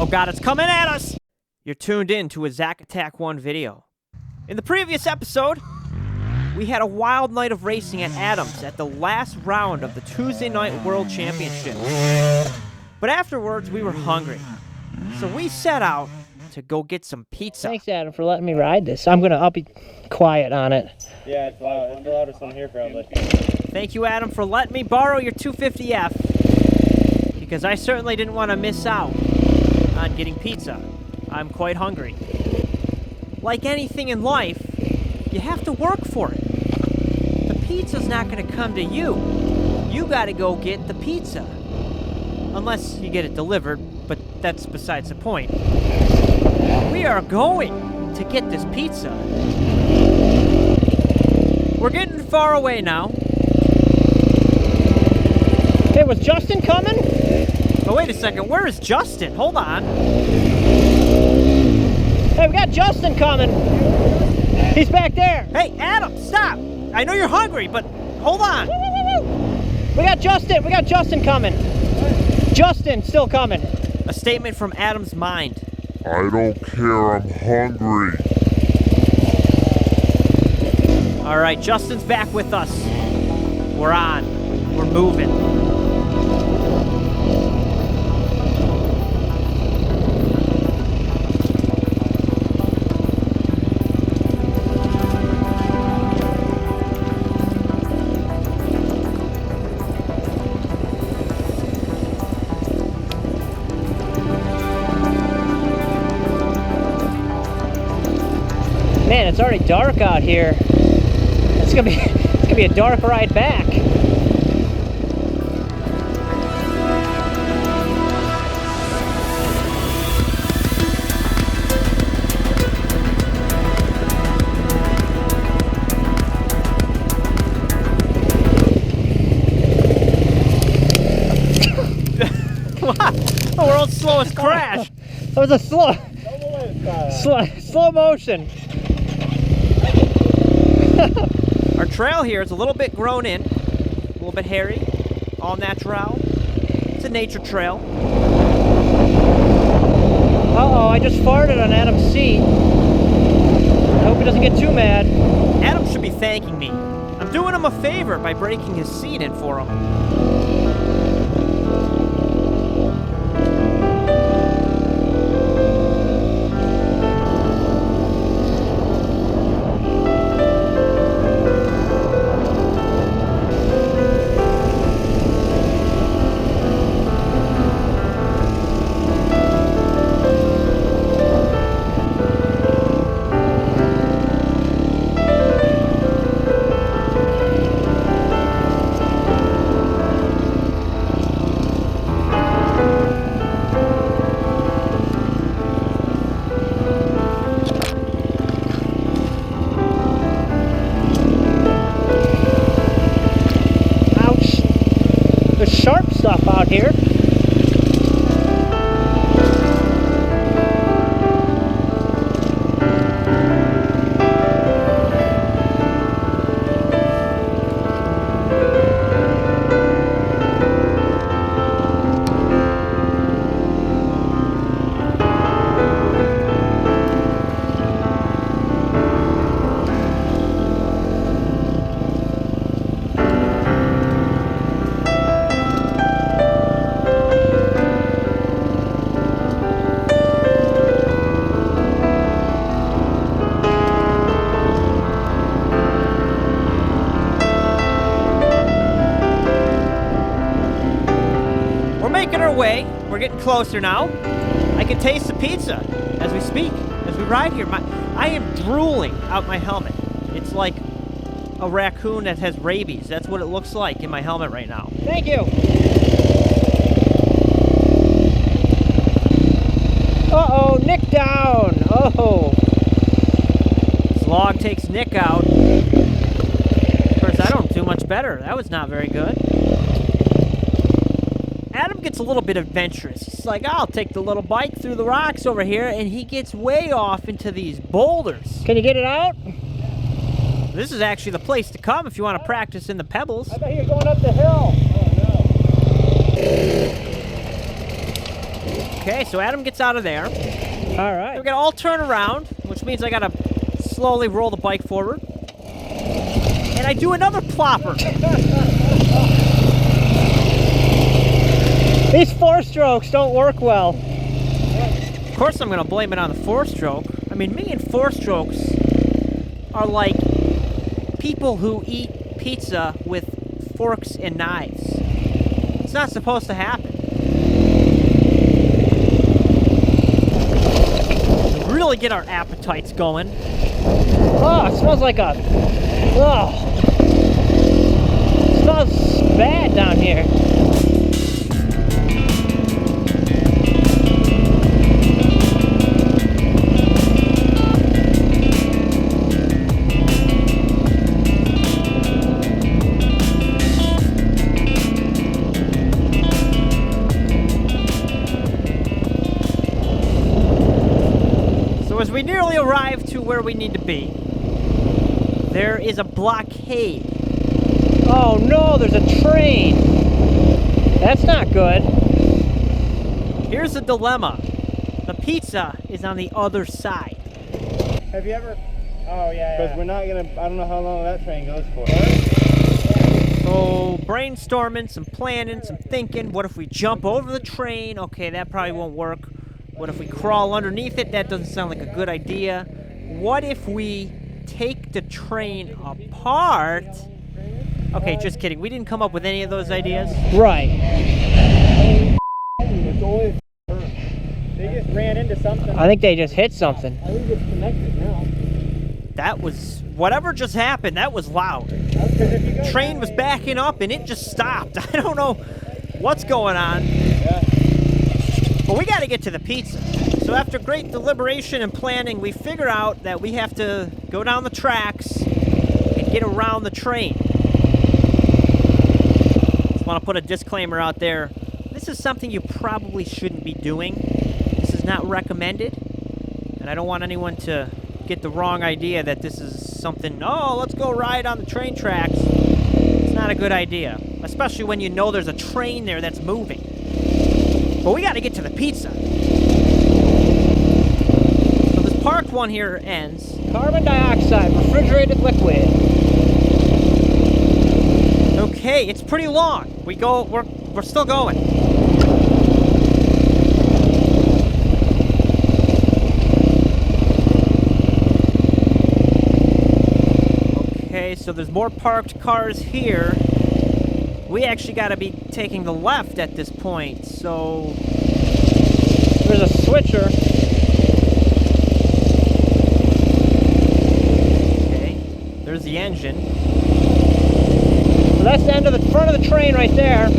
God, it's coming at us! You're tuned in to a Zack Attack 1 video. In the previous episode, we had a wild night of racing at Adams at the last round of the Tuesday Night World Championship. But afterwards, we were hungry. So we set out to go get some pizza. Thanks, Adam, for letting me ride this. I'll be quiet on it. Yeah, it's loud. It's the loudest one here, probably. Thank you, Adam, for letting me borrow your 250F. Because I certainly didn't want to miss out on getting pizza. I'm quite hungry. Like anything in life, you have to work for it. The pizza's not going to come to you. You got to go get the pizza. Unless you get it delivered, but that's besides the point. We are going to get this pizza. We're getting far away now. Hey, was Justin coming? Oh, wait a second. Where is Justin? Hold on. Hey, we got Justin coming. He's back there. Hey, Adam, stop. I know you're hungry, but hold on. We got Justin coming. Justin still coming. A statement from Adam's mind. I don't care, I'm hungry. All right, Justin's back with us. We're on. We're moving. Man, it's already dark out here. It's gonna be a dark ride back. What? The world's slowest crash. That was a slow motion. Our trail here is a little bit grown in, a little bit hairy, all natural. It's a nature trail. Uh-oh, I just farted on Adam's seat. I hope he doesn't get too mad. Adam should be thanking me. I'm doing him a favor by breaking his seat in for him. Sharp stuff out here. Way. We're getting closer now. I can taste the pizza as we speak, as we ride here. I am drooling out my helmet. It's like a raccoon that has rabies. That's what it looks like in my helmet right now. Thank you. Uh-oh, Nick down. Oh. This log takes Nick out. Of course, I don't do much better. That was not very good. Adam gets a little bit adventurous. He's like, I'll take the little bike through the rocks over here, and he gets way off into these boulders. Can you get it out? This is actually the place to come if you want to practice in the pebbles. I bet you're going up the hill. Oh, no. Okay, so Adam gets out of there. All We're right. gonna all turn around, which means I gotta slowly roll the bike forward. And I do another plopper. These 4-strokes don't work well. Of course I'm gonna blame it on the 4-stroke. I mean, me and 4-strokes are like people who eat pizza with forks and knives. It's not supposed to happen. To really get our appetites going. Oh, it smells like a... Oh. It smells bad down here. So as we nearly arrive to where we need to be, there is a blockade. Oh no, there's a train. That's not good. Here's the dilemma. The pizza is on the other side. Have you ever? Oh yeah. Because we're not gonna. I don't know how long that train goes for. So brainstorming, some planning, some thinking. What if we jump over the train? Okay, that probably won't work. What if we crawl underneath it? That doesn't sound like a good idea. What if we take the train apart? Okay, just kidding. We didn't come up with any of those ideas. Right. It's always. They just ran into something. I think they just hit something. I think it's connected now. That was, whatever just happened, that was loud. Train was backing up and it just stopped. I don't know what's going on. Yeah. But we got to get to the pizza. So after great deliberation and planning, we figure out that we have to go down the tracks and get around the train. Just want to put a disclaimer out there. This is something you probably shouldn't be doing. This is not recommended. And I don't want anyone to get the wrong idea that this is something, oh, let's go ride on the train tracks. It's not a good idea. Especially when you know there's a train there that's moving. But we got to get to the pizza. So this parked one here ends. Carbon dioxide, refrigerated liquid. Okay, it's pretty long. We're still going. Okay, so there's more parked cars here. We actually got to be taking the left at this point, so There's a switcher. okay. There's the engine. So that's the end of the front of the train right there.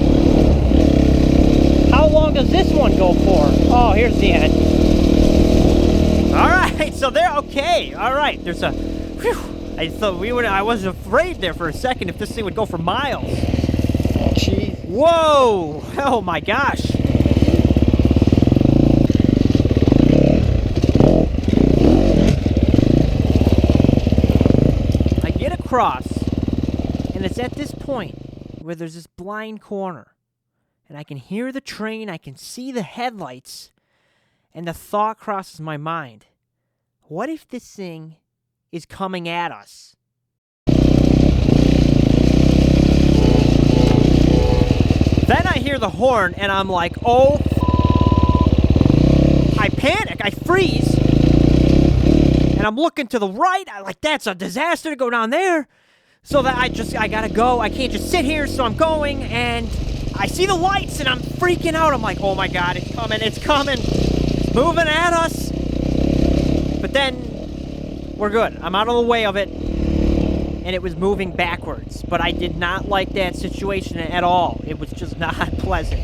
How long does this one go for? Oh, here's the end. All right, so there. Okay, all right. There's a. Whew, I thought we would. I was afraid there for a second if this thing would go for miles. Jeez. Whoa! Oh my gosh! I get across, and it's at this point where there's this blind corner, and I can hear the train, I can see the headlights, and the thought crosses my mind: what if this thing is coming at us? Then I hear the horn, and I'm like, oh, I panic, I freeze, and I'm looking to the right, I'm like, that's a disaster to go down there, so that I gotta go, I can't just sit here, so I'm going, and I see the lights, and I'm freaking out, I'm like, oh my god, it's coming, it's moving at us, but then, we're good, I'm out of the way of it, and it was moving backwards. But I did not like that situation at all. It was just not pleasant.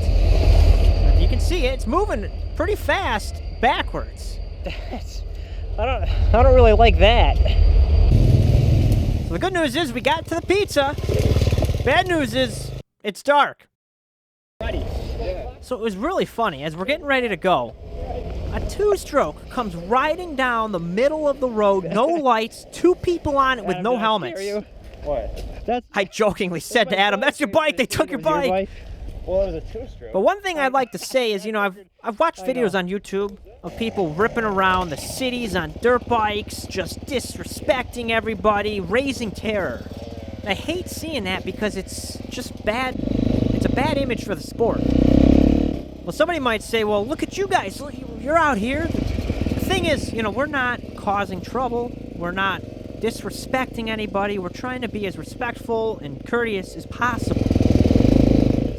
You can see it, it's moving pretty fast backwards. I don't really like that. So the good news is we got to the pizza. Bad news is it's dark. So it was really funny. As we're getting ready to go, a two-stroke comes riding down the middle of the road, no lights, two people on it with no helmets. What? That's I jokingly said to Adam, that's your bike, they took your bike. Well, it was a two-stroke. But one thing I'd like to say is, you know, I've watched videos on YouTube of people ripping around the cities on dirt bikes, just disrespecting everybody, raising terror. And I hate seeing that because it's just bad. It's a bad image for the sport. Well, somebody might say, well, look at you guys. Look, you're out here. The thing is, you know, we're not causing trouble. We're not disrespecting anybody. We're trying to be as respectful and courteous as possible.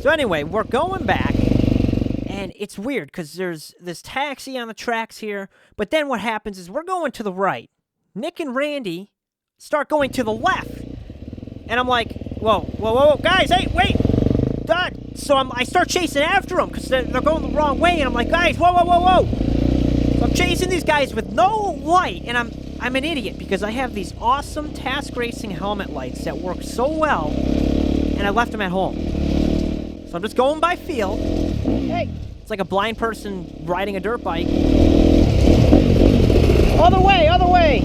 So anyway, we're going back, and it's weird because there's this taxi on the tracks here, but then what happens is we're going to the right. Nick and Randy start going to the left, and I'm like, whoa, guys, hey, wait, so I start chasing after them because they're going the wrong way, and I'm like, guys, whoa. So I'm chasing these guys with no light, and I'm an idiot because I have these awesome Task Racing helmet lights that work so well, and I left them at home. So I'm just going by feel. Hey, it's like a blind person riding a dirt bike. Other way, other way!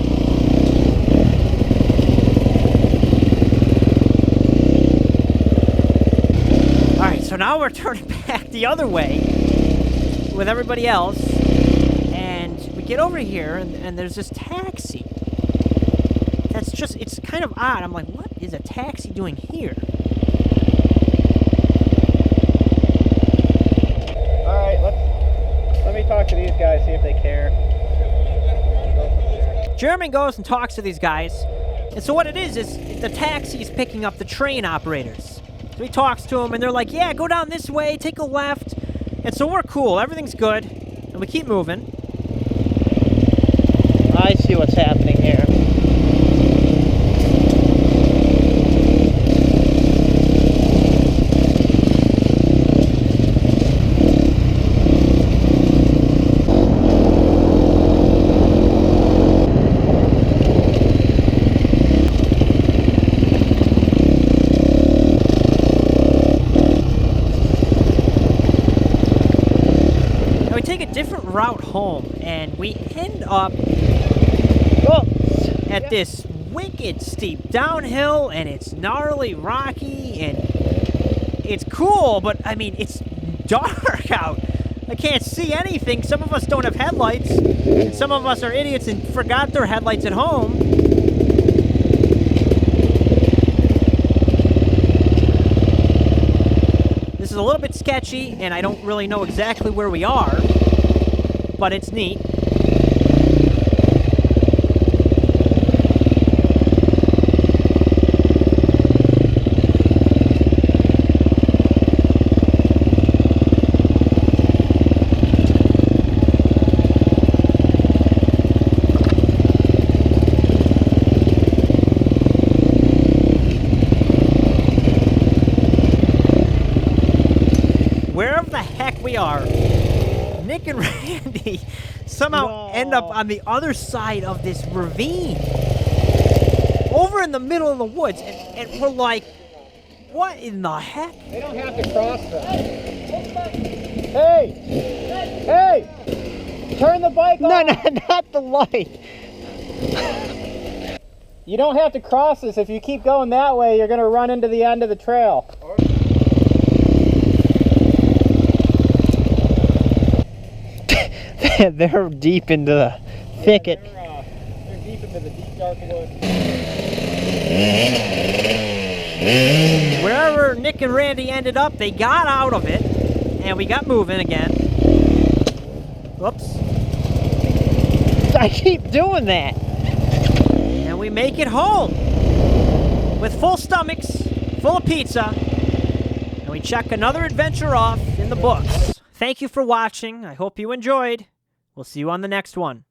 Alright, so now we're turning back the other way with everybody else. And we get over here, and there's this taxi. That's just, it's kind of odd. I'm like, what is a taxi doing here? Let me talk to these guys, see if they care. Jeremy goes and talks to these guys, and so what it is the taxi is picking up the train operators. So he talks to them, and they're like, yeah, go down this way, take a left. And so we're cool, everything's good, and we keep moving. I see what's happening here. Route home, and we end up at this wicked steep downhill, and it's gnarly, rocky, and it's cool, but I mean, it's dark out. I can't see anything. Some of us don't have headlights, and some of us are idiots and forgot their headlights at home. This is a little bit sketchy, and I don't really know exactly where we are, but it's neat. Wherever the heck we are, Nick and Randy somehow end up on the other side of this ravine, over in the middle of the woods, and we're like, what in the heck? They don't have to cross them. Hey! Turn the bike off! No, not the light. You don't have to cross this. If you keep going that way, you're going to run into the end of the trail. They're deep into the thicket. They're deep into the deep dark woods. Wherever Nick and Randy ended up, they got out of it, and we got moving again. Whoops. I keep doing that. And we make it home with full stomachs, full of pizza, and we check another adventure off in the books. Thank you for watching. I hope you enjoyed. We'll see you on the next one.